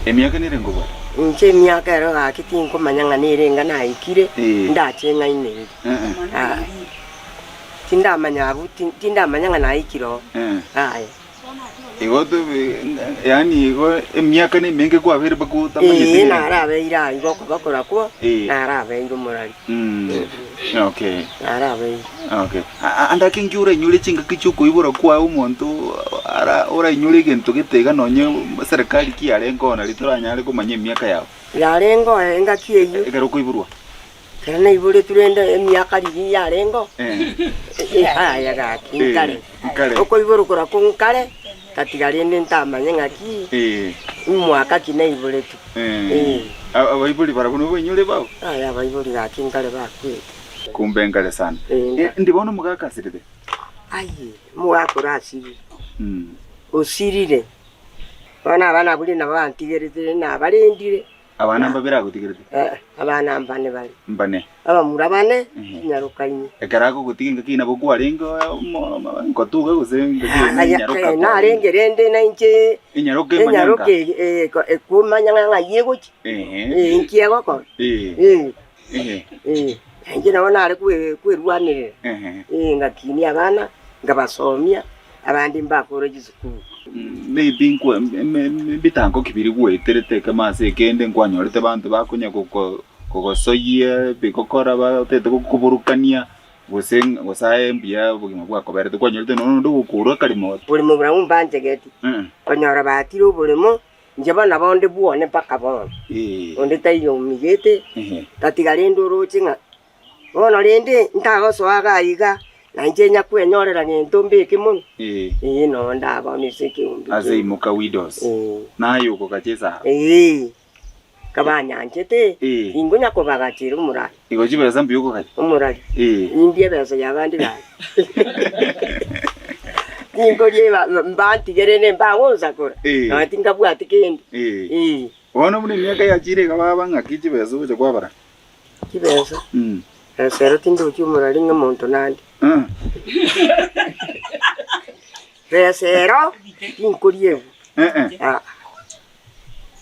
Emiaka ni rengo bwa. Nche miaka ero akitinko manyanga nirenga na ikire ndachenga ine. Tinda manyabu tinda manyanga na ikiro. Ai. Igoto yani igo emiaka ni menge kwa vere baku tamanye. Na arabe ira igo bakora ko na arabe irumurari. Okay. Na arabe. Okay. Anda kingyura nyule chinga kichuko ibura kwa umuntu ara ora nyule gento gitega nonye serikali ki arengo na litoranya ari kumanye emiaka yao. Yarengo enga kiyeyu. Egaro kuiburwa. Kana ibure turenda emiaka riri yarengo. Aya ga kinkare. Oko iburu kora kunkare. Katigarende ntamanye ngaki umwaka kine ibure tu abaibuli barakuno bonyule bawo aya abaibuli gakinkale bakwe kumbe ngale sana ndibona mugaka siride ayi muwakora asiri osirire bana buli nabantigerete nabarendire abana mbabira gutigirite abana mbane bali mbane abamurabane nyarukaini ekarako gutiginga kina boku arengo ngotuga gusenga nyaruka na arengerende na inche nyaruke kumanyanga yegochi inkiego ko inje naona ari kwerwanire ngakini abana ngabasomia abandi mbakoro gisukuru maybe nkwa bitango kibiri gweterete kama se kende nkwanyorete bantu bakunya kogosoye bikokora batete kuburukania gosaye mbia bugima bwako berete kwanyorete no ndugukura kalimo buri mu buramu mbanjegeti konyora batiro burimo njabana bonde buone paka bon onde tayo migete tatigarendo rocinga ono rende ntago swaga iga Nanjenya kwenyorera nyentombe kimuno no ndaba miseke umbi aze imuka widows nayo uko kacheza kabanyanjete ingonya ko bagacira umurari igo kibeza mbi uko kachi umurari indiye beza yabandi bari ingo yeba mbanti gerene mbawoza kora ati ngabwati kendi wono muri myaka yakire kababa ngakiji beza uje kwabara kibeza sero tindo cyumurari nk'umuntu nandi Besero inkuriye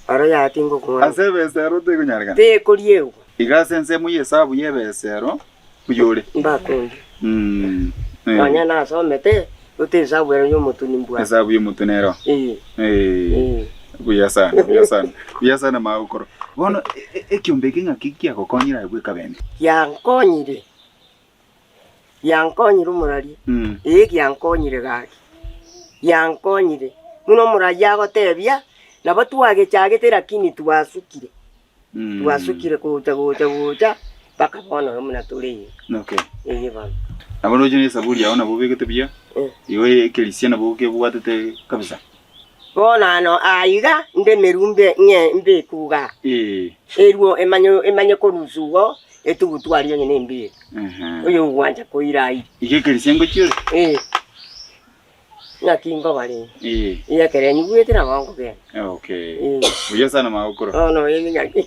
ara ya tingo ko ase besero te kunyarga te kuriye igasense mu yesabu ye besero kuyore mbakundi anya na so mete uteza bwero yo mutuni mbwa yesabu yo mutunero kuyasana maukoro bono ekyumbeke ngakiki akokonyira ibwe kabende yankonyire umurari yankonyire gaki yankonyire muno murari agotebia nabo twage cyagete lakini twasukire kuja paka bono muna tuli okay bana abono jene saburi yaona bubegete bia iwe kelisiana buke bwatete kabisa bona no aiga ndemerumbe nye mbe kuga erwo emanyo ko ruzugo etugutwariyo nyene mbi uyo wanja ko irai ikekelisengo chire nakingo bali iya kereni gwetera bango be okay uyo sana maukoro no nyaki